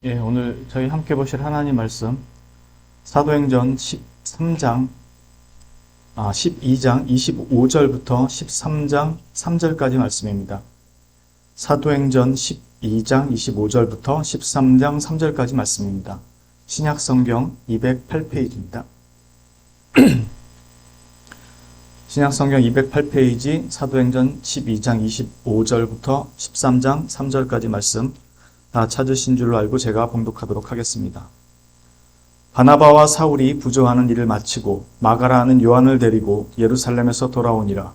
오늘 저희 함께 보실 하나님 말씀 사도행전 12장 25절부터 13장 3절까지 말씀입니다. 사도행전 12장 25절부터 13장 3절까지 말씀입니다. 신약성경 208페이지입니다. 신약성경 208페이지 사도행전 12장 25절부터 13장 3절까지 말씀 다 찾으신 줄로 알고 제가 봉독하도록 하겠습니다. 바나바와 사울이 부조하는 일을 마치고 마가라 하는 요한을 데리고 예루살렘에서 돌아오니라.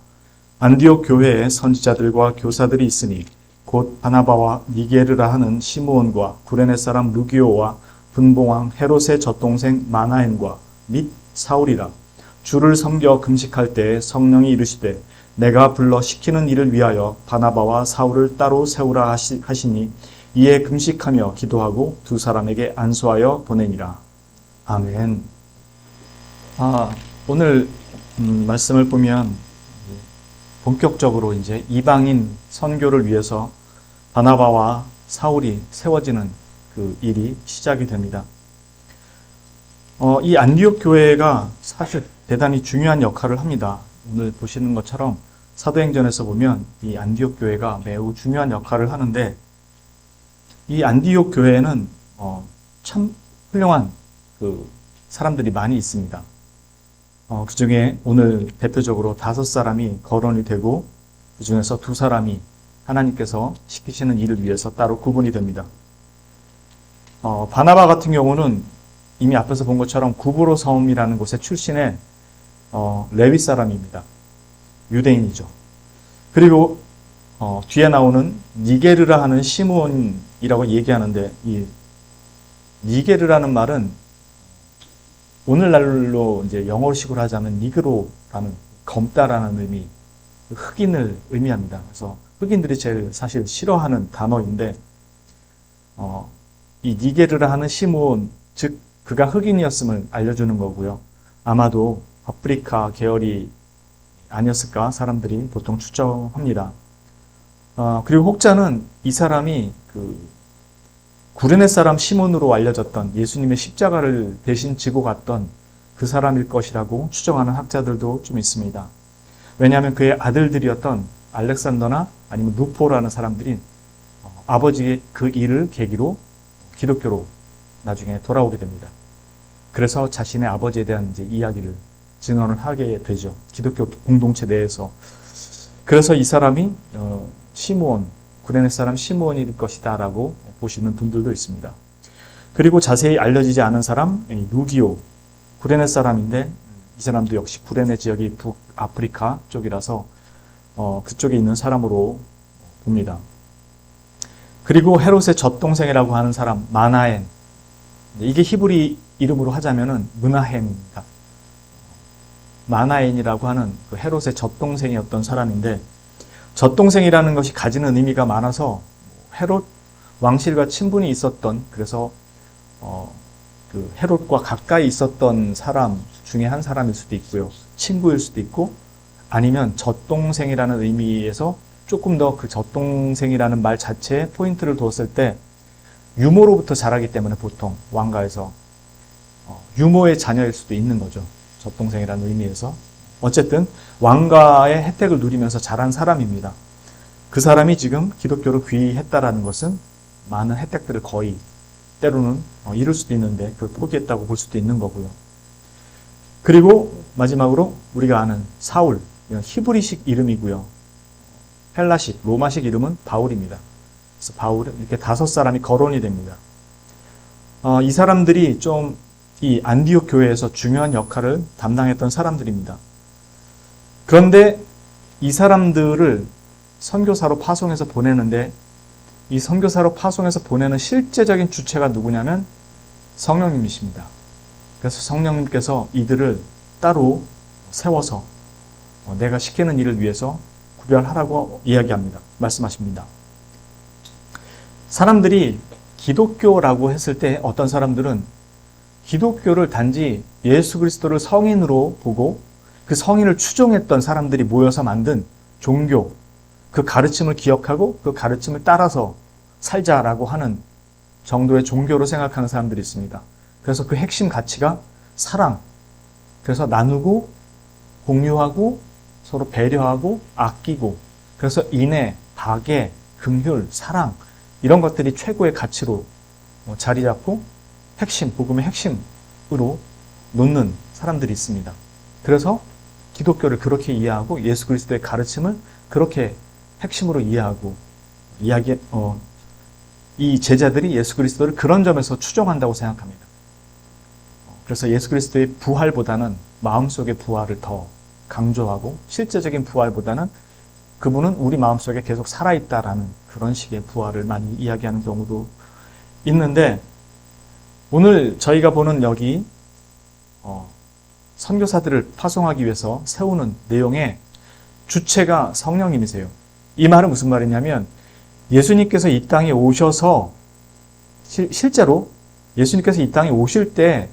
안디옥 교회에 선지자들과 교사들이 있으니 곧 바나바와 니게르라 하는 시므온과 구레네 사람 루기오와 분봉왕 헤롯의 젖동생 마나엔과 및 사울이라. 주를 섬겨 금식할 때에 성령이 이르시되 내가 불러 시키는 일을 위하여 바나바와 사울을 따로 세우라 하시니 이에 금식하며 기도하고 두 사람에게 안수하여 보내니라. 아멘. 오늘 말씀을 보면 본격적으로 이제 이방인 선교를 위해서 바나바와 사울이 세워지는 그 일이 시작이 됩니다. 이 안디옥 교회가 사실 대단히 중요한 역할을 합니다. 오늘 보시는 것처럼 사도행전에서 보면 이 안디옥 교회가 매우 중요한 역할을 하는데 이 안디옥 교회에는 참 훌륭한 그 사람들이 많이 있습니다. 그 중에 오늘 대표적으로 5사람이 거론이 되고 그 중에서 2사람이 하나님께서 시키시는 일을 위해서 따로 구분이 됩니다. 바나바 같은 경우는 이미 앞에서 본 것처럼 구브로 섬이라는 곳의 출신의 레위 사람입니다. 유대인이죠. 그리고 뒤에 나오는 니게르라 하는 시므온이라고 얘기하는데 이 니게르라는 말은 오늘날로 이제 영어식으로 하자면 니그로라는 검다라는 의미, 흑인을 의미합니다. 그래서 흑인들이 제일 사실 싫어하는 단어인데 이 니게르라 하는 시므온, 즉 그가 흑인이었음을 알려주는 거고요. 아마도 아프리카 계열이 아니었을까 사람들이 보통 추정합니다. 그리고 혹자는 이 사람이 그 구레네 사람 시몬으로 알려졌던 예수님의 십자가를 대신 지고 갔던 그 사람일 것이라고 추정하는 학자들도 좀 있습니다. 왜냐하면 그의 아들들이었던 알렉산더나 아니면 누포라는 사람들이 아버지의 그 일을 계기로 기독교로 나중에 돌아오게 됩니다. 그래서 자신의 아버지에 대한 이제 이야기를 증언을 하게 되죠. 기독교 공동체 내에서. 그래서 이 사람이 시므온, 구레네 사람 시므온일 것이다 라고 보시는 분들도 있습니다. 그리고 자세히 알려지지 않은 사람 루기오, 구레네 사람인데 이 사람도 역시 구레네 지역이 북아프리카 쪽이라서 그쪽에 있는 사람으로 봅니다. 그리고 헤롯의 젖동생이라고 하는 사람 마나엔, 이게 히브리 이름으로 하자면은 문하햄입니다. 마나엔이라고 하는 그 헤롯의 젖동생이었던 사람인데 젖동생이라는 것이 가지는 의미가 많아서 헤롯 왕실과 친분이 있었던, 그래서 그 헤롯과 가까이 있었던 사람 중에 한 사람일 수도 있고요. 친구일 수도 있고, 아니면 젖동생이라는 의미에서 조금 더 그 젖동생이라는 말 자체에 포인트를 두었을 때 유모로부터 자라기 때문에 보통 왕가에서 유모의 자녀일 수도 있는 거죠. 젖동생이라는 의미에서. 어쨌든 왕가의 혜택을 누리면서 자란 사람입니다. 그 사람이 지금 기독교로 귀의했다라는 것은 많은 혜택들을 거의 때로는 잃을 수도 있는데 그걸 포기했다고 볼 수도 있는 거고요. 그리고 마지막으로 우리가 아는 사울, 히브리식 이름이고요. 헬라식, 로마식 이름은 바울입니다. 그래서 바울, 이렇게 5사람이 거론이 됩니다. 이 사람들이 좀 이 안디옥 교회에서 중요한 역할을 담당했던 사람들입니다. 그런데 이 사람들을 선교사로 파송해서 보내는데 이 선교사로 파송해서 보내는 실제적인 주체가 누구냐면 성령님이십니다. 그래서 성령님께서 이들을 따로 세워서 내가 시키는 일을 위해서 구별하라고 이야기합니다. 말씀하십니다. 사람들이 기독교라고 했을 때 어떤 사람들은 기독교를 단지 예수 그리스도를 성인으로 보고 그 성인을 추종했던 사람들이 모여서 만든 종교, 그 가르침을 기억하고 그 가르침을 따라서 살자라고 하는 정도의 종교로 생각하는 사람들이 있습니다. 그래서 그 핵심 가치가 사랑. 그래서 나누고 공유하고 서로 배려하고 아끼고 그래서 인애, 박애, 긍휼, 사랑 이런 것들이 최고의 가치로 자리 잡고 핵심, 복음의 핵심으로 놓는 사람들이 있습니다. 그래서 기독교를 그렇게 이해하고 예수 그리스도의 가르침을 그렇게 핵심으로 이해하고 이 제자들이 예수 그리스도를 그런 점에서 추종한다고 생각합니다. 그래서 예수 그리스도의 부활보다는 마음속의 부활을 더 강조하고 실제적인 부활보다는 그분은 우리 마음속에 계속 살아있다라는 그런 식의 부활을 많이 이야기하는 경우도 있는데 오늘 저희가 보는 여기 선교사들을 파송하기 위해서 세우는 내용의 주체가 성령님이세요. 이 말은 무슨 말이냐면 예수님께서 이 땅에 오셔서 실제로 예수님께서 이 땅에 오실 때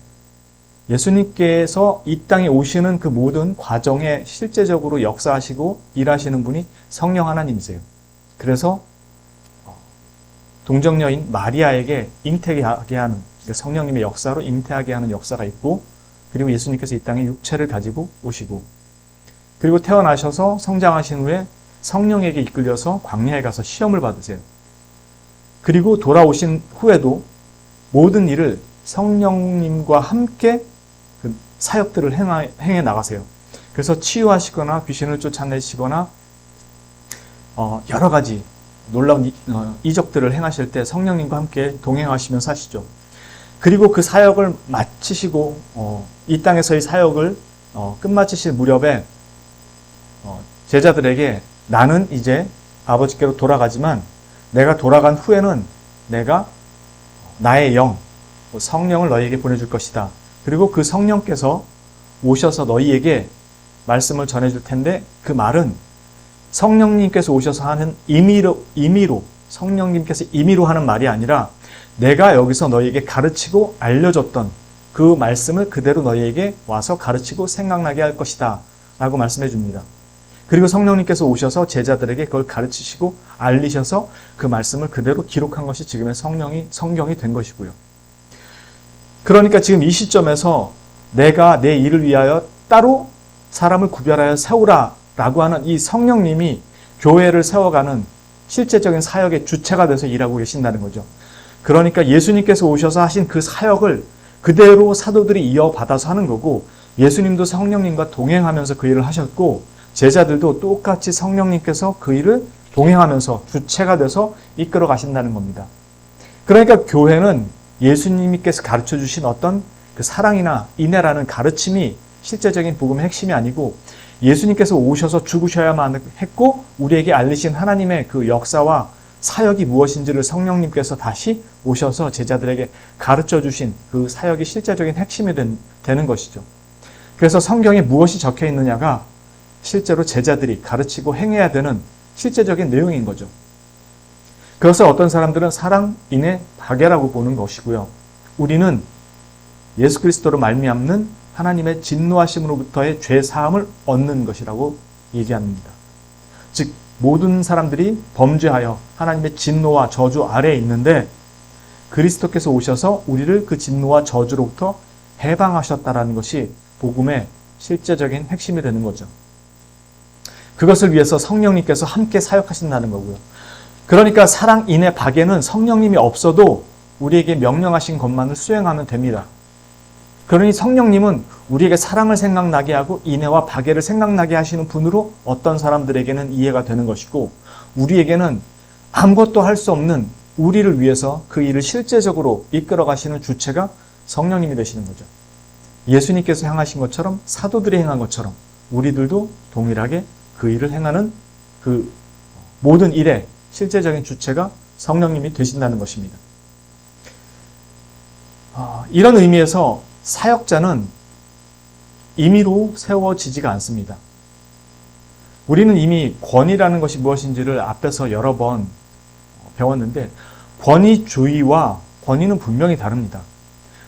예수님께서 이 땅에 오시는 그 모든 과정에 실제적으로 역사하시고 일하시는 분이 성령 하나님이세요. 그래서 동정녀인 마리아에게 잉태하게 하는 성령님의 역사로 잉태하게 하는 역사가 있고 그리고 예수님께서 이 땅에 육체를 가지고 오시고 그리고 태어나셔서 성장하신 후에 성령에게 이끌려서 광야에 가서 시험을 받으세요. 그리고 돌아오신 후에도 모든 일을 성령님과 함께 그 사역들을 행해 나가세요. 그래서 치유하시거나 귀신을 쫓아내시거나 여러 가지 놀라운 이적들을 행하실 때 성령님과 함께 동행하시면서 하시죠. 그리고 그 사역을 마치시고 이 땅에서의 사역을 끝마치실 무렵에 제자들에게 나는 이제 아버지께로 돌아가지만 내가 돌아간 후에는 내가 나의 영, 성령을 너희에게 보내줄 것이다. 그리고 그 성령께서 오셔서 너희에게 말씀을 전해줄 텐데 그 말은 성령님께서 오셔서 하는 임의로 성령님께서 임의로 하는 말이 아니라 내가 여기서 너희에게 가르치고 알려줬던 그 말씀을 그대로 너희에게 와서 가르치고 생각나게 할 것이다 라고 말씀해 줍니다. 그리고 성령님께서 오셔서 제자들에게 그걸 가르치시고 알리셔서 그 말씀을 그대로 기록한 것이 지금의 성경이 된 것이고요. 그러니까 지금 이 시점에서 내가 내 일을 위하여 따로 사람을 구별하여 세우라 라고 하는 이 성령님이 교회를 세워가는 실제적인 사역의 주체가 돼서 일하고 계신다는 거죠. 그러니까 예수님께서 오셔서 하신 그 사역을 그대로 사도들이 이어받아서 하는 거고 예수님도 성령님과 동행하면서 그 일을 하셨고 제자들도 똑같이 성령님께서 그 일을 동행하면서 주체가 돼서 이끌어 가신다는 겁니다. 그러니까 교회는 예수님께서 가르쳐 주신 어떤 그 사랑이나 인애라는 가르침이 실제적인 복음의 핵심이 아니고 예수님께서 오셔서 죽으셔야만 했고 우리에게 알리신 하나님의 그 역사와 사역이 무엇인지를 성령님께서 다시 오셔서 제자들에게 가르쳐 주신 그 사역이 실제적인 핵심이 되는 것이죠. 그래서 성경에 무엇이 적혀 있느냐가 실제로 제자들이 가르치고 행해야 되는 실제적인 내용인 거죠. 그것을 어떤 사람들은 사랑, 인애, 박애라고 보는 것이고요. 우리는 예수 그리스도로 말미암는 하나님의 진노하심으로부터의 죄 사함을 얻는 것이라고 얘기합니다. 즉 모든 사람들이 범죄하여 하나님의 진노와 저주 아래에 있는데 그리스도께서 오셔서 우리를 그 진노와 저주로부터 해방하셨다라는 것이 복음의 실제적인 핵심이 되는 거죠. 그것을 위해서 성령님께서 함께 사역하신다는 거고요. 그러니까 사랑, 인애, 박애는 성령님이 없어도 우리에게 명령하신 것만을 수행하면 됩니다. 그러니 성령님은 우리에게 사랑을 생각나게 하고 인애와 박애를 생각나게 하시는 분으로 어떤 사람들에게는 이해가 되는 것이고 우리에게는 아무것도 할 수 없는 우리를 위해서 그 일을 실제적으로 이끌어 가시는 주체가 성령님이 되시는 거죠. 예수님께서 행하신 것처럼 사도들이 행한 것처럼 우리들도 동일하게 그 일을 행하는 그 모든 일의 실제적인 주체가 성령님이 되신다는 것입니다. 이런 의미에서 사역자는 임의로 세워지지가 않습니다. 우리는 이미 권위라는 것이 무엇인지를 앞에서 여러 번 배웠는데 권위주의와 권위는 분명히 다릅니다.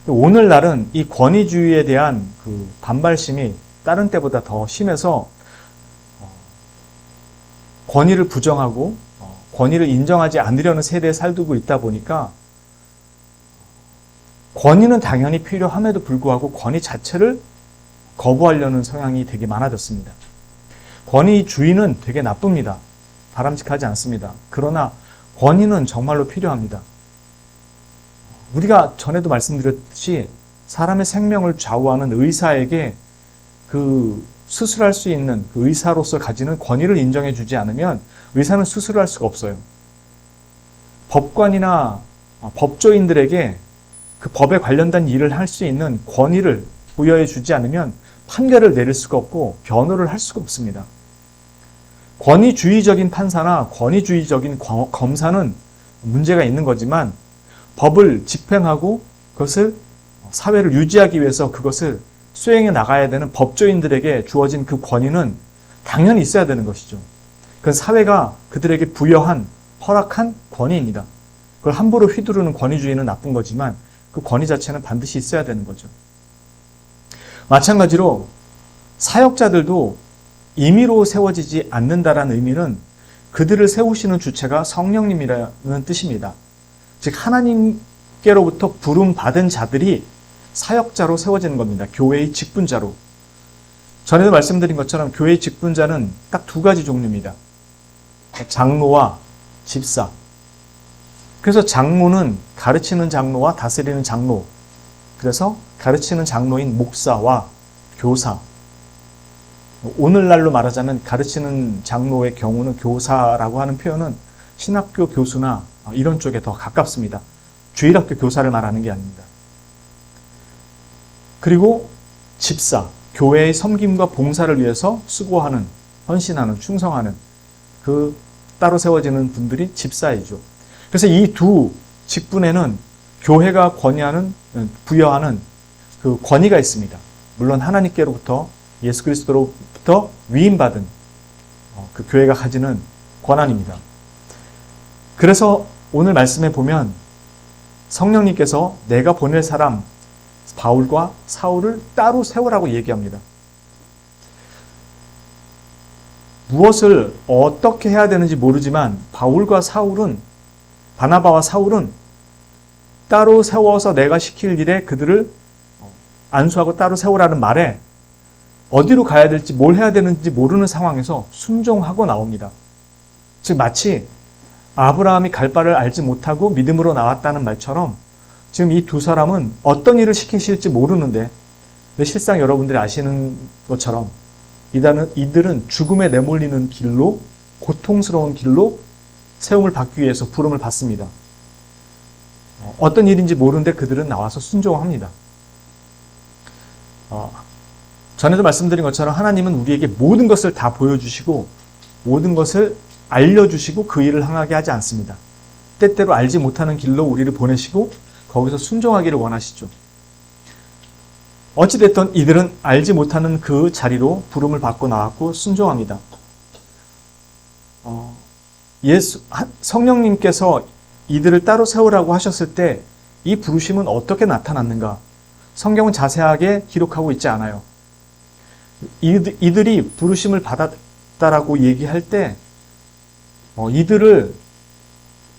오늘날은 이 권위주의에 대한 그 반발심이 다른 때보다 더 심해서 권위를 부정하고 권위를 인정하지 않으려는 세대에 살고 있다 보니까 권위는 당연히 필요함에도 불구하고 권위 자체를 거부하려는 성향이 되게 많아졌습니다. 권위주의는 되게 나쁩니다. 바람직하지 않습니다. 그러나 권위는 정말로 필요합니다. 우리가 전에도 말씀드렸듯이 사람의 생명을 좌우하는 의사에게 그 수술할 수 있는 그 의사로서 가지는 권위를 인정해 주지 않으면 의사는 수술을 할 수가 없어요. 법관이나 법조인들에게 그 법에 관련된 일을 할 수 있는 권위를 부여해 주지 않으면 판결을 내릴 수가 없고 변호를 할 수가 없습니다. 권위주의적인 판사나 권위주의적인 검사는 문제가 있는 거지만 법을 집행하고 그것을 사회를 유지하기 위해서 그것을 수행해 나가야 되는 법조인들에게 주어진 그 권위는 당연히 있어야 되는 것이죠. 그건 사회가 그들에게 부여한 허락한 권위입니다. 그걸 함부로 휘두르는 권위주의는 나쁜 거지만 그 권위 자체는 반드시 있어야 되는 거죠. 마찬가지로 사역자들도 임의로 세워지지 않는다라는 의미는 그들을 세우시는 주체가 성령님이라는 뜻입니다. 즉 하나님께로부터 부름받은 자들이 사역자로 세워지는 겁니다. 교회의 직분자로. 전에도 말씀드린 것처럼 교회의 직분자는 딱 두 가지 종류입니다. 장로와 집사. 그래서 장로는 가르치는 장로와 다스리는 장로. 그래서 가르치는 장로인 목사와 교사. 오늘날로 말하자면 가르치는 장로의 경우는 교사라고 하는 표현은 신학교 교수나 이런 쪽에 더 가깝습니다. 주일학교 교사를 말하는 게 아닙니다. 그리고 집사, 교회의 섬김과 봉사를 위해서 수고하는, 헌신하는, 충성하는 그 따로 세워지는 분들이 집사이죠. 그래서 이 두 직분에는 교회가 부여하는 그 권위가 있습니다. 물론 하나님께로부터 예수 그리스도로부터 위임받은 그 교회가 가지는 권한입니다. 그래서 오늘 말씀에 보면 성령님께서 내가 보낼 사람 바울과 사울을 따로 세우라고 얘기합니다. 무엇을 어떻게 해야 되는지 모르지만 바나바와 사울은 따로 세워서 내가 시킬 일에 그들을 안수하고 따로 세우라는 말에 어디로 가야 될지 뭘 해야 되는지 모르는 상황에서 순종하고 나옵니다. 즉 마치 아브라함이 갈 바를 알지 못하고 믿음으로 나왔다는 말처럼 지금 이 두 사람은 어떤 일을 시키실지 모르는데 실상 여러분들이 아시는 것처럼 이들은 죽음에 내몰리는 길로 고통스러운 길로 세움을 받기 위해서 부름을 받습니다. 어떤 일인지 모르는데 그들은 나와서 순종합니다. 전에도 말씀드린 것처럼 하나님은 우리에게 모든 것을 다 보여주시고 모든 것을 알려주시고 그 일을 행하게 하지 않습니다. 때때로 알지 못하는 길로 우리를 보내시고 거기서 순종하기를 원하시죠. 어찌됐든 이들은 알지 못하는 그 자리로 부름을 받고 나왔고 순종합니다. 성령님께서 이들을 따로 세우라고 하셨을 때 이 부르심은 어떻게 나타났는가? 성경은 자세하게 기록하고 있지 않아요. 이들이 부르심을 받았다라고 얘기할 때 이들을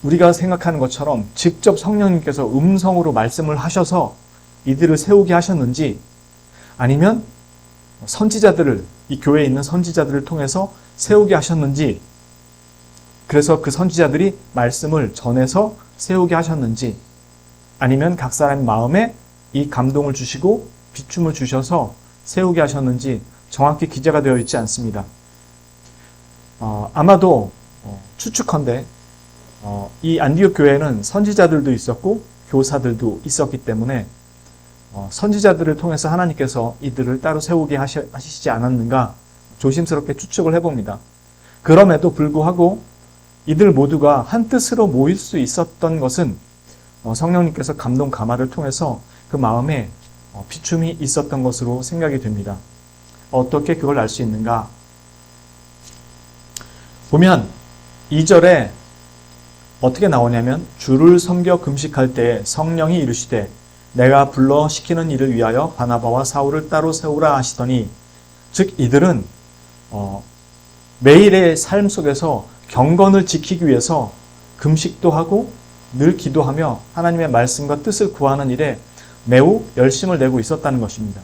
우리가 생각하는 것처럼 직접 성령님께서 음성으로 말씀을 하셔서 이들을 세우게 하셨는지 아니면 이 교회에 있는 선지자들을 통해서 세우게 하셨는지 그래서 그 선지자들이 말씀을 전해서 세우게 하셨는지 아니면 각 사람의 마음에 이 감동을 주시고 비춤을 주셔서 세우게 하셨는지 정확히 기재가 되어 있지 않습니다. 아마도 추측컨대 이 안디옥 교회는 선지자들도 있었고 교사들도 있었기 때문에 선지자들을 통해서 하나님께서 이들을 따로 세우게 하시지 않았는가 조심스럽게 추측을 해봅니다. 그럼에도 불구하고 이들 모두가 한 뜻으로 모일 수 있었던 것은 성령님께서 감동 감화를 통해서 그 마음에 비춤이 있었던 것으로 생각이 됩니다. 어떻게 그걸 알 수 있는가? 보면 2절에 어떻게 나오냐면 주를 섬겨 금식할 때 성령이 이르시되 내가 불러 시키는 일을 위하여 바나바와 사울을 따로 세우라 하시더니 즉 이들은 매일의 삶 속에서 경건을 지키기 위해서 금식도 하고 늘 기도하며 하나님의 말씀과 뜻을 구하는 일에 매우 열심을 내고 있었다는 것입니다.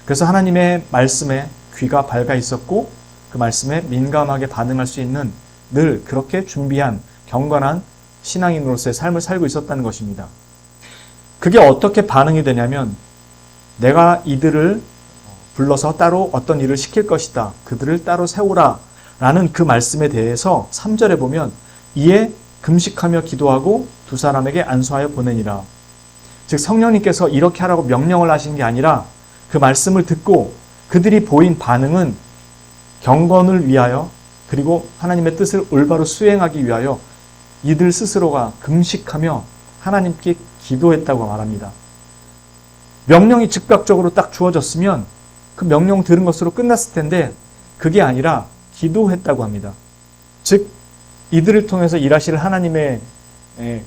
그래서 하나님의 말씀에 귀가 밝아 있었고 그 말씀에 민감하게 반응할 수 있는 늘 그렇게 준비한 경건한 신앙인으로서의 삶을 살고 있었다는 것입니다. 그게 어떻게 반응이 되냐면 내가 이들을 불러서 따로 어떤 일을 시킬 것이다. 그들을 따로 세우라. 라는 그 말씀에 대해서 3절에 보면 이에 금식하며 기도하고 두 사람에게 안수하여 보내니라. 즉 성령님께서 이렇게 하라고 명령을 하신 게 아니라 그 말씀을 듣고 그들이 보인 반응은 경건을 위하여 그리고 하나님의 뜻을 올바로 수행하기 위하여 이들 스스로가 금식하며 하나님께 기도했다고 말합니다. 명령이 즉각적으로 딱 주어졌으면 그 명령 들은 것으로 끝났을 텐데 그게 아니라 기도했다고 합니다. 즉 이들을 통해서 일하실 하나님의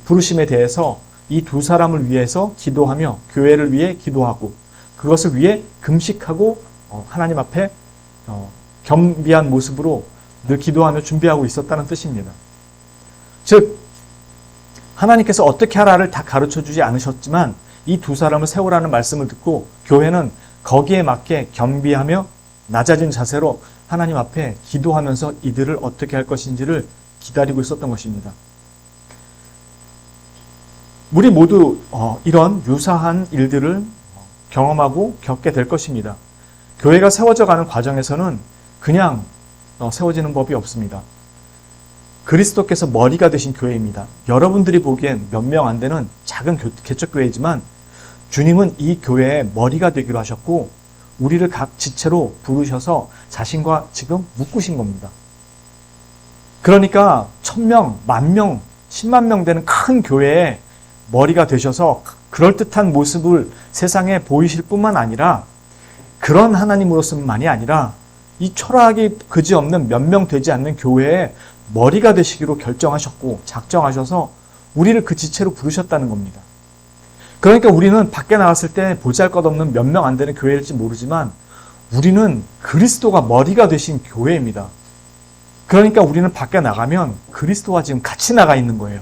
부르심에 대해서 이 두 사람을 위해서 기도하며 교회를 위해 기도하고 그것을 위해 금식하고 하나님 앞에 겸비한 모습으로 늘 기도하며 준비하고 있었다는 뜻입니다. 즉 하나님께서 어떻게 하라를 다 가르쳐주지 않으셨지만 이 두 사람을 세우라는 말씀을 듣고 교회는 거기에 맞게 겸비하며 낮아진 자세로 하나님 앞에 기도하면서 이들을 어떻게 할 것인지를 기다리고 있었던 것입니다. 우리 모두 이런 유사한 일들을 경험하고 겪게 될 것입니다. 교회가 세워져가는 과정에서는 그냥 세워지는 법이 없습니다. 그리스도께서 머리가 되신 교회입니다. 여러분들이 보기엔 몇 명 안 되는 작은 개척교회이지만 주님은 이 교회의 머리가 되기로 하셨고 우리를 각 지체로 부르셔서 자신과 지금 묶으신 겁니다. 그러니까 1000명, 10,000명, 10만 명 되는 큰 교회에 머리가 되셔서 그럴듯한 모습을 세상에 보이실 뿐만 아니라 그런 하나님으로서만이 아니라 이 초라하기 그지없는 몇 명 되지 않는 교회에 머리가 되시기로 결정하셨고 작정하셔서 우리를 그 지체로 부르셨다는 겁니다. 그러니까 우리는 밖에 나갔을 때 보잘것없는 몇 명 안 되는 교회일지 모르지만 우리는 그리스도가 머리가 되신 교회입니다. 그러니까 우리는 밖에 나가면 그리스도와 지금 같이 나가 있는 거예요.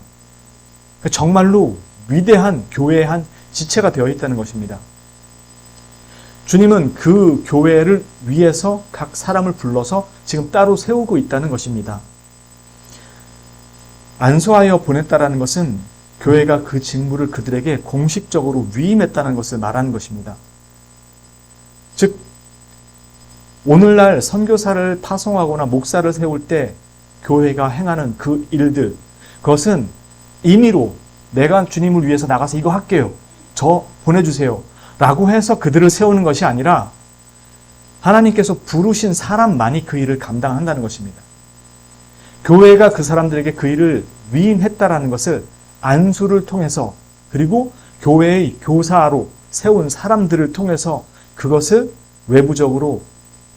정말로 위대한 교회의 한 지체가 되어 있다는 것입니다. 주님은 그 교회를 위해서 각 사람을 불러서 지금 따로 세우고 있다는 것입니다. 안수하여 보냈다라는 것은 교회가 그 직무를 그들에게 공식적으로 위임했다는 것을 말하는 것입니다. 즉 오늘날 선교사를 파송하거나 목사를 세울 때 교회가 행하는 그 일들, 그것은 임의로 내가 주님을 위해서 나가서 이거 할게요. 저 보내주세요. 라고 해서 그들을 세우는 것이 아니라 하나님께서 부르신 사람만이 그 일을 감당한다는 것입니다. 교회가 그 사람들에게 그 일을 위임했다라는 것을 안수를 통해서 그리고 교회의 교사로 세운 사람들을 통해서 그것을 외부적으로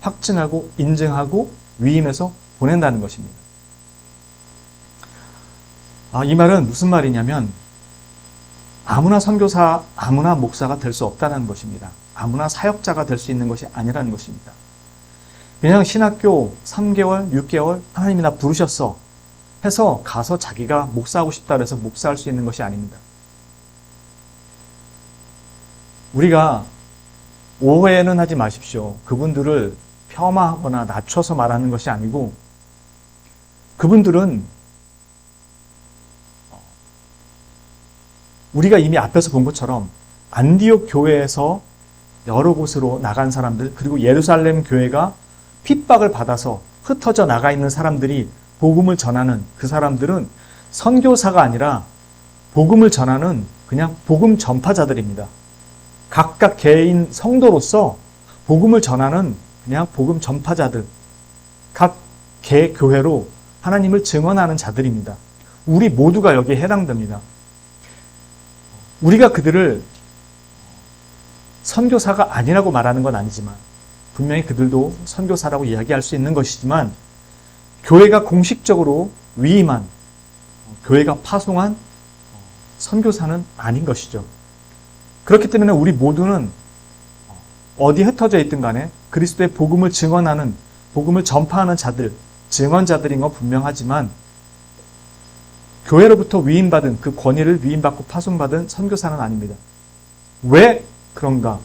확증하고 인증하고 위임해서 보낸다는 것입니다. 이 말은 무슨 말이냐면 아무나 선교사, 아무나 목사가 될 수 없다는 것입니다. 아무나 사역자가 될 수 있는 것이 아니라는 것입니다. 그냥 신학교 3개월, 6개월 하나님이 나 부르셨어 해서 가서 자기가 목사하고 싶다 해서 목사할 수 있는 것이 아닙니다. 우리가 오해는 하지 마십시오. 그분들을 폄하하거나 낮춰서 말하는 것이 아니고 그분들은 우리가 이미 앞에서 본 것처럼 안디옥 교회에서 여러 곳으로 나간 사람들 그리고 예루살렘 교회가 핍박을 받아서 흩어져 나가 있는 사람들이 복음을 전하는 그 사람들은 선교사가 아니라 복음을 전하는 그냥 복음 전파자들입니다. 각각 개인 성도로서 복음을 전하는 그냥 복음 전파자들, 각 개 교회로 하나님을 증언하는 자들입니다. 우리 모두가 여기에 해당됩니다. 우리가 그들을 선교사가 아니라고 말하는 건 아니지만 분명히 그들도 선교사라고 이야기할 수 있는 것이지만 교회가 공식적으로 위임한, 교회가 파송한 선교사는 아닌 것이죠. 그렇기 때문에 우리 모두는 어디 흩어져 있든 간에 그리스도의 복음을 증언하는, 복음을 전파하는 자들, 증언자들인 건 분명하지만 교회로부터 위임받은 그 권위를 위임받고 파송받은 선교사는 아닙니다. 왜 그런가?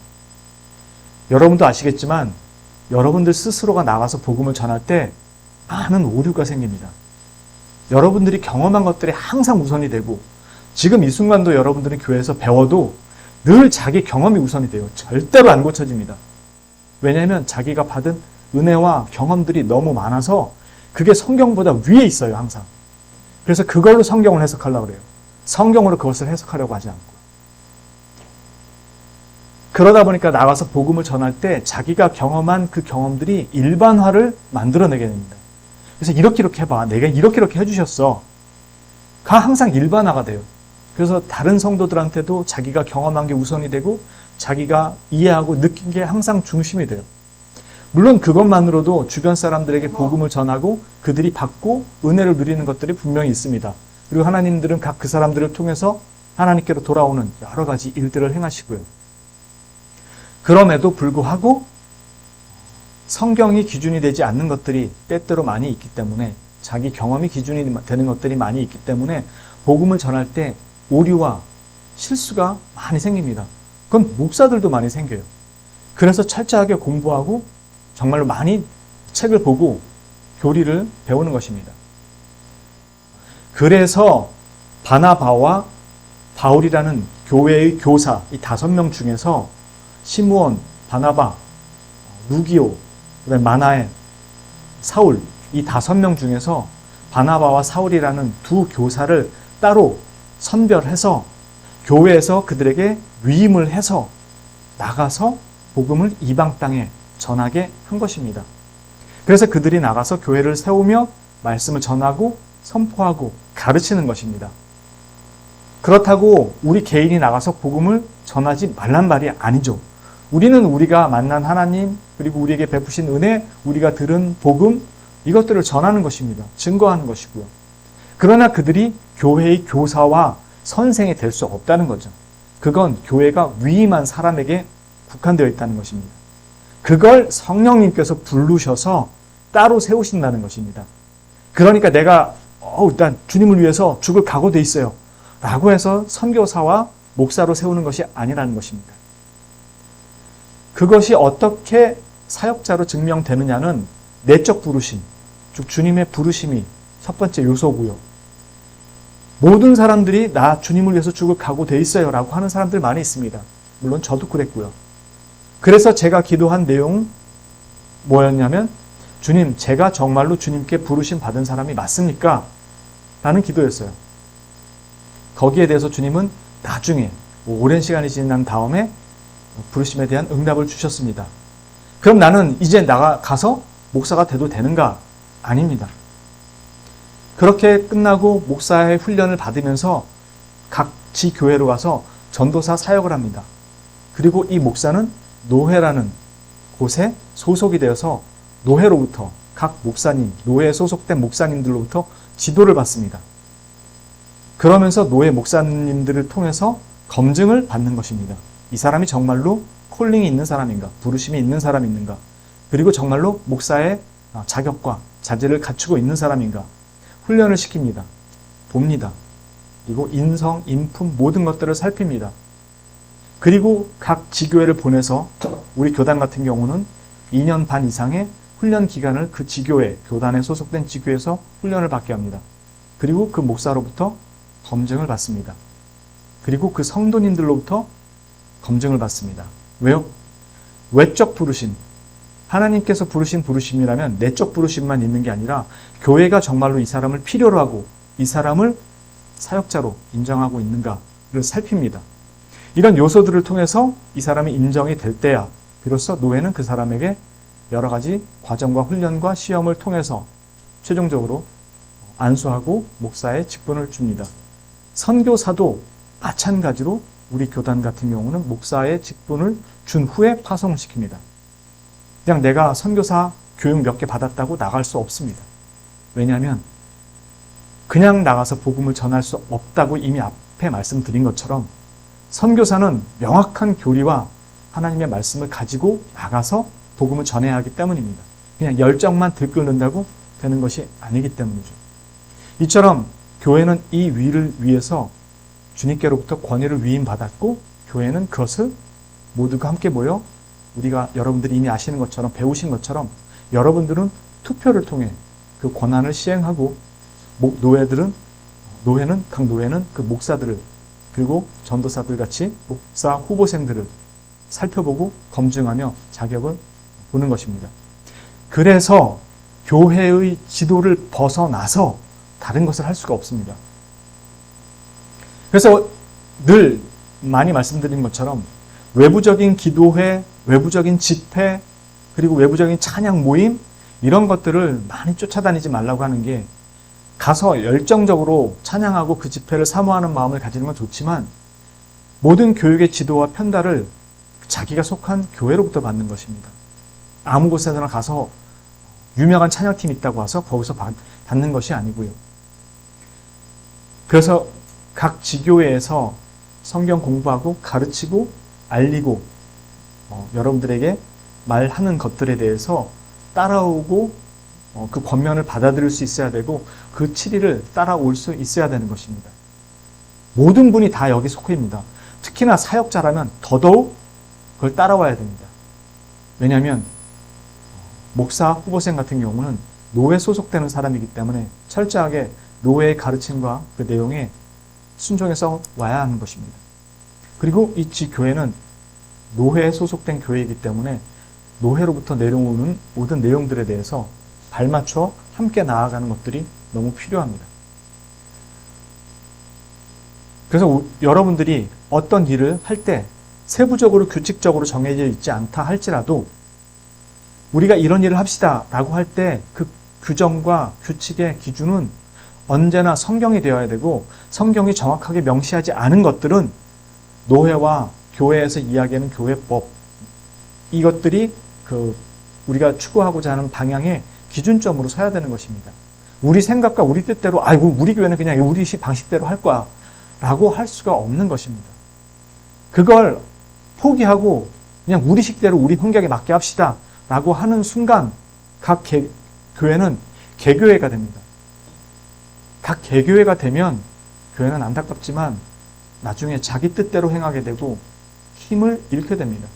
여러분도 아시겠지만 여러분들 스스로가 나가서 복음을 전할 때 많은 오류가 생깁니다. 여러분들이 경험한 것들이 항상 우선이 되고 지금 이 순간도 여러분들이 교회에서 배워도 늘 자기 경험이 우선이 돼요. 절대로 안 고쳐집니다. 왜냐하면 자기가 받은 은혜와 경험들이 너무 많아서 그게 성경보다 위에 있어요, 항상. 그래서 그걸로 성경을 해석하려고 그래요. 성경으로 그것을 해석하려고 하지 않고. 그러다 보니까 나가서 복음을 전할 때 자기가 경험한 그 경험들이 일반화를 만들어내게 됩니다. 그래서 이렇게 해봐. 내가 이렇게 해주셨어. 가 항상 일반화가 돼요. 그래서 다른 성도들한테도 자기가 경험한 게 우선이 되고 자기가 이해하고 느낀 게 항상 중심이 돼요. 물론 그것만으로도 주변 사람들에게 복음을 전하고 그들이 받고 은혜를 누리는 것들이 분명히 있습니다. 그리고 하나님들은 각 그 사람들을 통해서 하나님께로 돌아오는 여러 가지 일들을 행하시고요. 그럼에도 불구하고 성경이 기준이 되지 않는 것들이 때때로 많이 있기 때문에 자기 경험이 기준이 되는 것들이 많이 있기 때문에 복음을 전할 때 오류와 실수가 많이 생깁니다. 그건 목사들도 많이 생겨요. 그래서 철저하게 공부하고 정말로 많이 책을 보고 교리를 배우는 것입니다. 그래서 바나바와 바울이라는 교회의 교사 이 5명 중에서 시므온, 바나바, 루기오, 그다음에 마나엔, 사울 이 5명 중에서 바나바와 사울이라는 두 교사를 따로 선별해서 교회에서 그들에게 위임을 해서 나가서 복음을 이방 땅에 전하게 한 것입니다. 그래서 그들이 나가서 교회를 세우며 말씀을 전하고 선포하고 가르치는 것입니다. 그렇다고 우리 개인이 나가서 복음을 전하지 말란 말이 아니죠. 우리는 우리가 만난 하나님, 그리고 우리에게 베푸신 은혜, 우리가 들은 복음, 이것들을 전하는 것입니다. 증거하는 것이고요. 그러나 그들이 교회의 교사와 선생이 될 수 없다는 거죠. 그건 교회가 위임한 사람에게 국한되어 있다는 것입니다. 그걸 성령님께서 부르셔서 따로 세우신다는 것입니다. 그러니까 내가 일단 주님을 위해서 죽을 각오돼 있어요 라고 해서 선교사와 목사로 세우는 것이 아니라는 것입니다. 그것이 어떻게 사역자로 증명되느냐는 내적 부르심, 즉 주님의 부르심이 첫 번째 요소고요. 모든 사람들이 나 주님을 위해서 죽을 각오돼 있어요 라고 하는 사람들 많이 있습니다. 물론 저도 그랬고요. 그래서 제가 기도한 내용 뭐였냐면 주님, 제가 정말로 주님께 부르심 받은 사람이 맞습니까? 라는 기도였어요. 거기에 대해서 주님은 나중에 오랜 시간이 지난 다음에 부르심에 대한 응답을 주셨습니다. 그럼 나는 이제 나가서 목사가 돼도 되는가? 아닙니다. 그렇게 끝나고 목사의 훈련을 받으면서 각 지교회로 가서 전도사 사역을 합니다. 그리고 이 목사는 노회라는 곳에 소속이 되어서 노회로부터 각 목사님, 노회에 소속된 목사님들로부터 지도를 받습니다. 그러면서 노회 목사님들을 통해서 검증을 받는 것입니다. 이 사람이 정말로 콜링이 있는 사람인가, 부르심이 있는 사람인가, 그리고 정말로 목사의 자격과 자질을 갖추고 있는 사람인가 훈련을 시킵니다. 봅니다. 그리고 인성, 인품 모든 것들을 살핍니다. 그리고 각 지교회를 보내서 우리 교단 같은 경우는 2년 반 이상의 훈련 기간을 그 지교회, 교단에 소속된 지교회에서 훈련을 받게 합니다. 그리고 그 목사로부터 검증을 받습니다. 그리고 그 성도님들로부터 검증을 받습니다. 왜요? 외적 부르심, 하나님께서 부르신 부르심이라면 내적 부르심만 있는 게 아니라 교회가 정말로 이 사람을 필요로 하고 이 사람을 사역자로 인정하고 있는가를 살핍니다. 이런 요소들을 통해서 이 사람이 인정이 될 때야 비로소 노회는 그 사람에게 여러 가지 과정과 훈련과 시험을 통해서 최종적으로 안수하고 목사의 직분을 줍니다. 선교사도 마찬가지로 우리 교단 같은 경우는 목사의 직분을 준 후에 파송을 시킵니다. 그냥 내가 선교사 교육 몇 개 받았다고 나갈 수 없습니다. 왜냐하면 그냥 나가서 복음을 전할 수 없다고 이미 앞에 말씀드린 것처럼 선교사는 명확한 교리와 하나님의 말씀을 가지고 나가서 복음을 전해야 하기 때문입니다. 그냥 열정만 들끓는다고 되는 것이 아니기 때문이죠. 이처럼 교회는 이 위를 위해서 주님께로부터 권위를 위임받았고 교회는 그것을 모두가 함께 모여 우리가 여러분들이 이미 아시는 것처럼 배우신 것처럼 여러분들은 투표를 통해 그 권한을 시행하고 각 노회는 그 목사들을 그리고 전도사들 같이 목사 후보생들을 살펴보고 검증하며 자격을 보는 것입니다. 그래서 교회의 지도를 벗어나서 다른 것을 할 수가 없습니다. 그래서 늘 많이 말씀드린 것처럼 외부적인 기도회, 외부적인 집회, 그리고 외부적인 찬양 모임 이런 것들을 많이 쫓아다니지 말라고 하는 게 가서 열정적으로 찬양하고 그 집회를 사모하는 마음을 가지는 건 좋지만 모든 교육의 지도와 편달을 자기가 속한 교회로부터 받는 것입니다. 아무 곳에나 가서 유명한 찬양팀이 있다고 와서 거기서 받는 것이 아니고요. 그래서 각 지교회에서 성경 공부하고 가르치고 알리고 여러분들에게 말하는 것들에 대해서 따라오고 그 권면을 받아들일 수 있어야 되고 그 치리를 따라올 수 있어야 되는 것입니다. 모든 분이 다 여기 속해입니다. 특히나 사역자라면 더더욱 그걸 따라와야 됩니다. 왜냐하면 목사 후보생 같은 경우는 노회에 소속되는 사람이기 때문에 철저하게 노회의 가르침과 그 내용에 순종해서 와야 하는 것입니다. 그리고 이 교회는 노회에 소속된 교회이기 때문에 노회로부터 내려오는 모든 내용들에 대해서 발맞춰 함께 나아가는 것들이 너무 필요합니다. 그래서 여러분들이 어떤 일을 할 때 세부적으로 규칙적으로 정해져 있지 않다 할지라도 우리가 이런 일을 합시다 라고 할 때 그 규정과 규칙의 기준은 언제나 성경이 되어야 되고 성경이 정확하게 명시하지 않은 것들은 노회와 교회에서 이야기하는 교회법 이것들이 우리가 추구하고자 하는 방향의 기준점으로 서야 되는 것입니다. 우리 생각과 우리 뜻대로 우리 교회는 그냥 우리 방식대로 할 거야 라고 할 수가 없는 것입니다. 그걸 포기하고 그냥 우리 식대로 우리 성격에 맞게 합시다 라고 하는 순간 각 교회는 개교회가 됩니다. 각 개교회가 되면 교회는 안타깝지만 나중에 자기 뜻대로 행하게 되고 힘을 잃게 됩니다.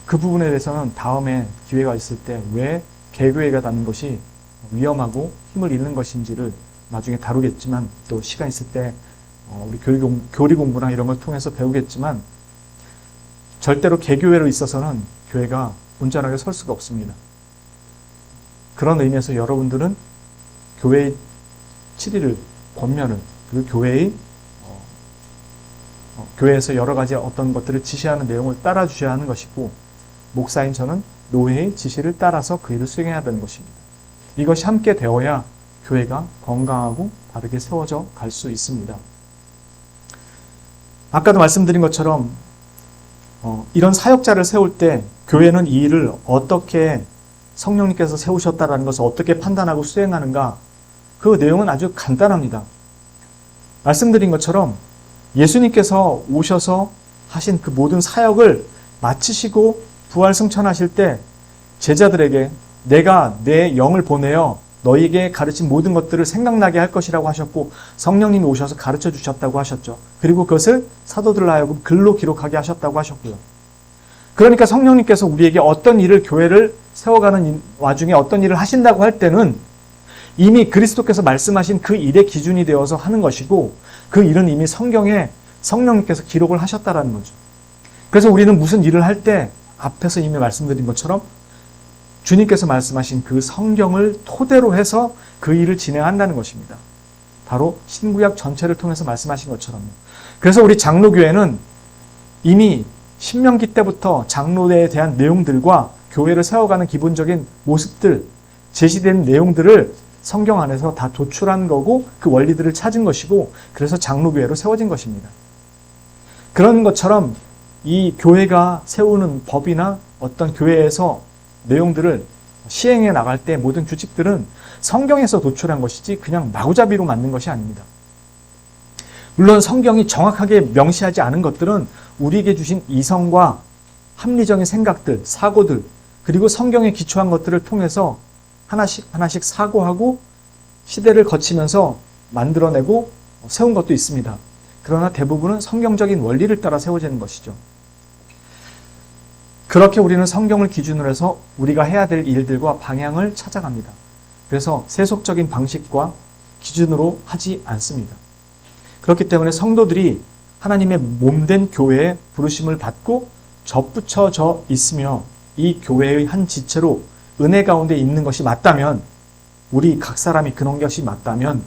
그 부분에 대해서는 다음에 기회가 있을 때 왜 개교회가 되는 것이 위험하고 힘을 잃는 것인지를 나중에 다루겠지만 또 시간 있을 때 우리 교리 공부나 이런 걸 통해서 배우겠지만 절대로 개교회로 있어서는 교회가 온전하게 설 수가 없습니다. 그런 의미에서 여러분들은 교회의 치리를, 권면을 그리고 교회에서 여러 가지 어떤 것들을 지시하는 내용을 따라 주셔야 하는 것이고 목사인 저는 노회의 지시를 따라서 그 일을 수행해야 되는 것입니다. 이것이 함께 되어야 교회가 건강하고 바르게 세워져 갈 수 있습니다. 아까도 말씀드린 것처럼 이런 사역자를 세울 때 교회는 이 일을 어떻게 성령님께서 세우셨다라는 것을 어떻게 판단하고 수행하는가 그 내용은 아주 간단합니다. 말씀드린 것처럼 예수님께서 오셔서 하신 그 모든 사역을 마치시고 부활 승천하실 때 제자들에게 내가 내 영을 보내어 너희에게 가르친 모든 것들을 생각나게 할 것이라고 하셨고 성령님이 오셔서 가르쳐 주셨다고 하셨죠. 그리고 그것을 사도들로 하여금 글로 기록하게 하셨다고 하셨고요. 그러니까 성령님께서 우리에게 어떤 일을 교회를 세워가는 와중에 어떤 일을 하신다고 할 때는 이미 그리스도께서 말씀하신 그 일의 기준이 되어서 하는 것이고 그 일은 이미 성경에 성령님께서 기록을 하셨다라는 거죠. 그래서 우리는 무슨 일을 할 때 앞에서 이미 말씀드린 것처럼 주님께서 말씀하신 그 성경을 토대로 해서 그 일을 진행한다는 것입니다. 바로 신구약 전체를 통해서 말씀하신 것처럼요. 그래서 우리 장로교회는 이미 신명기 때부터 장로에 대한 내용들과 교회를 세워가는 기본적인 모습들, 제시된 내용들을 성경 안에서 다 도출한 거고 그 원리들을 찾은 것이고 그래서 장로교회로 세워진 것입니다. 그런 것처럼 이 교회가 세우는 법이나 어떤 교회에서 내용들을 시행해 나갈 때 모든 규칙들은 성경에서 도출한 것이지 그냥 마구잡이로 만든 것이 아닙니다. 물론 성경이 정확하게 명시하지 않은 것들은 우리에게 주신 이성과 합리적인 생각들, 사고들, 그리고 성경에 기초한 것들을 통해서 하나씩 사고하고 시대를 거치면서 만들어내고 세운 것도 있습니다. 그러나 대부분은 성경적인 원리를 따라 세워지는 것이죠. 그렇게 우리는 성경을 기준으로 해서 우리가 해야 될 일들과 방향을 찾아갑니다. 그래서 세속적인 방식과 기준으로 하지 않습니다. 그렇기 때문에 성도들이 하나님의 몸된 교회에 부르심을 받고 접붙여져 있으며 이 교회의 한 지체로 은혜 가운데 있는 것이 맞다면, 우리 각 사람이 그런 것이 맞다면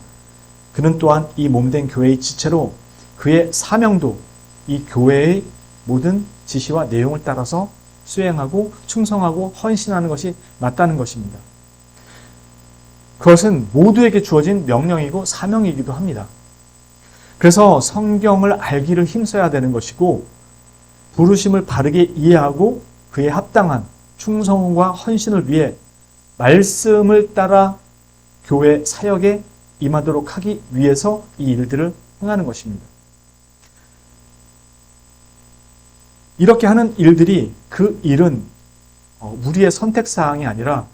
그는 또한 이 몸된 교회의 지체로 그의 사명도 이 교회의 모든 지시와 내용을 따라서 수행하고 충성하고 헌신하는 것이 맞다는 것입니다. 그것은 모두에게 주어진 명령이고 사명이기도 합니다. 그래서 성경을 알기를 힘써야 되는 것이고, 부르심을 바르게 이해하고 그에 합당한 충성과 헌신을 위해 말씀을 따라 교회 사역에 임하도록 하기 위해서 이 일들을 행하는 것입니다. 이렇게 하는 일들이, 그 일은 우리의 선택사항이 아니라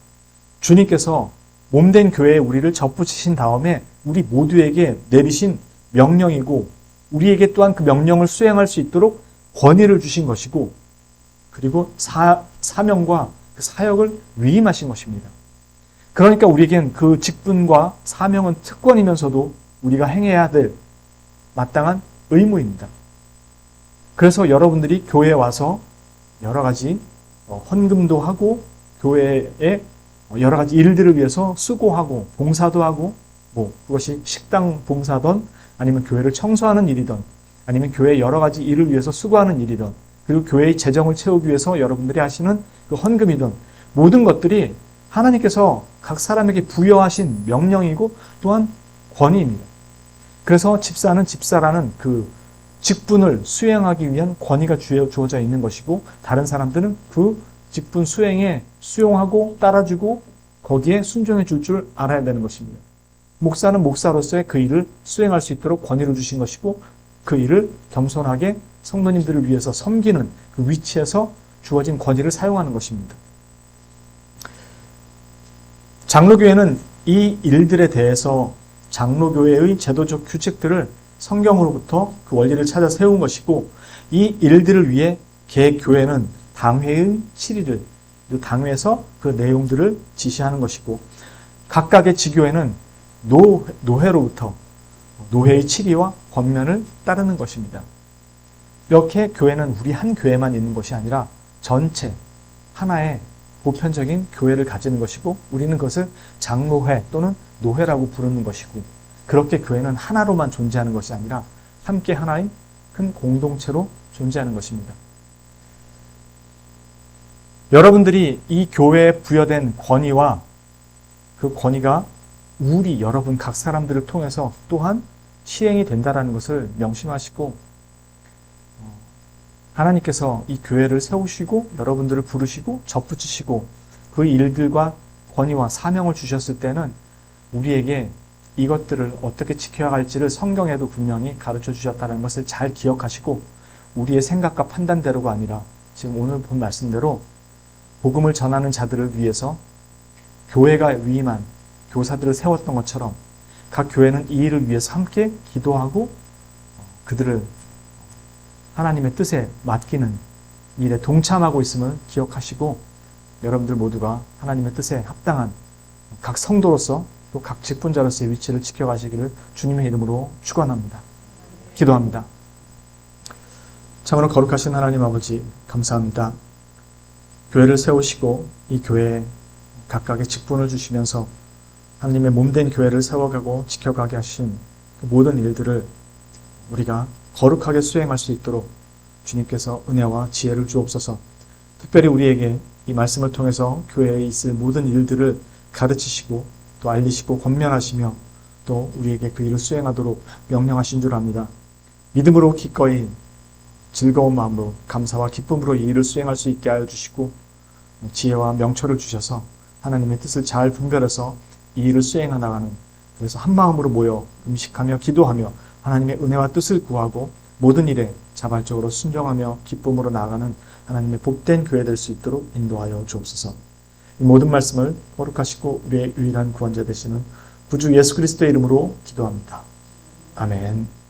주님께서 몸된 교회에 우리를 접붙이신 다음에 우리 모두에게 내리신 명령이고, 우리에게 또한 그 명령을 수행할 수 있도록 권위를 주신 것이고, 그리고 사명과 그 사역을 위임하신 것입니다. 그러니까 우리에겐 그 직분과 사명은 특권이면서도 우리가 행해야 될 마땅한 의무입니다. 그래서 여러분들이 교회에 와서 여러 가지 헌금도 하고 교회에 여러 가지 일들을 위해서 수고하고 봉사도 하고, 그것이 식당 봉사든 아니면 교회를 청소하는 일이든 아니면 교회의 여러 가지 일을 위해서 수고하는 일이든, 그리고 교회의 재정을 채우기 위해서 여러분들이 하시는 그 헌금이든, 모든 것들이 하나님께서 각 사람에게 부여하신 명령이고 또한 권위입니다. 그래서 집사는 집사라는 그 직분을 수행하기 위한 권위가 주어져 있는 것이고, 다른 사람들은 그 직분 수행에 수용하고 따라주고 거기에 순종해 줄 줄 알아야 되는 것입니다. 목사는 목사로서의 그 일을 수행할 수 있도록 권위를 주신 것이고, 그 일을 겸손하게 성도님들을 위해서 섬기는 그 위치에서 주어진 권위를 사용하는 것입니다. 장로교회는 이 일들에 대해서 장로교회의 제도적 규칙들을 성경으로부터 그 원리를 찾아 세운 것이고, 이 일들을 위해 개교회는 당회의 질의를, 당회에서 그 내용들을 지시하는 것이고, 각각의 지교회는 노회로부터 노회의 질의와 권면을 따르는 것입니다. 이렇게 교회는 우리 한 교회만 있는 것이 아니라 전체 하나의 보편적인 교회를 가지는 것이고, 우리는 그것을 장로회 또는 노회라고 부르는 것이고, 그렇게 교회는 하나로만 존재하는 것이 아니라 함께 하나의 큰 공동체로 존재하는 것입니다. 여러분들이 이 교회에 부여된 권위와 그 권위가 여러분 각 사람들을 통해서 또한 시행이 된다는 것을 명심하시고, 하나님께서 이 교회를 세우시고 여러분들을 부르시고 접붙이시고 그 일들과 권위와 사명을 주셨을 때는 우리에게 이것들을 어떻게 지켜야 할지를 성경에도 분명히 가르쳐 주셨다는 것을 잘 기억하시고, 우리의 생각과 판단대로가 아니라 지금 오늘 본 말씀대로 복음을 전하는 자들을 위해서 교회가 위임한 교사들을 세웠던 것처럼 각 교회는 이 일을 위해서 함께 기도하고 그들을 하나님의 뜻에 맡기는 일에 동참하고 있음을 기억하시고, 여러분들 모두가 하나님의 뜻에 합당한 각 성도로서 또 각 직분자로서의 위치를 지켜가시기를 주님의 이름으로 축원합니다. 기도합니다. 참으로 거룩하신 하나님 아버지, 감사합니다. 교회를 세우시고 이 교회에 각각의 직분을 주시면서 하나님의 몸된 교회를 세워가고 지켜가게 하신 그 모든 일들을 우리가 거룩하게 수행할 수 있도록 주님께서 은혜와 지혜를 주옵소서. 특별히 우리에게 이 말씀을 통해서 교회에 있을 모든 일들을 가르치시고 또 알리시고 권면하시며 또 우리에게 그 일을 수행하도록 명령하신 줄 압니다. 믿음으로 기꺼이 즐거운 마음으로 감사와 기쁨으로 이 일을 수행할 수 있게 하여 주시고, 지혜와 명철을 주셔서 하나님의 뜻을 잘 분별해서 이 일을 수행해 나가는, 그래서 한 마음으로 모여 음식하며 기도하며 하나님의 은혜와 뜻을 구하고 모든 일에 자발적으로 순종하며 기쁨으로 나아가는 하나님의 복된 교회 될 수 있도록 인도하여 주옵소서. 이 모든 말씀을 거룩하시고 우리의 유일한 구원자 되시는 구주 예수 그리스도의 이름으로 기도합니다. 아멘.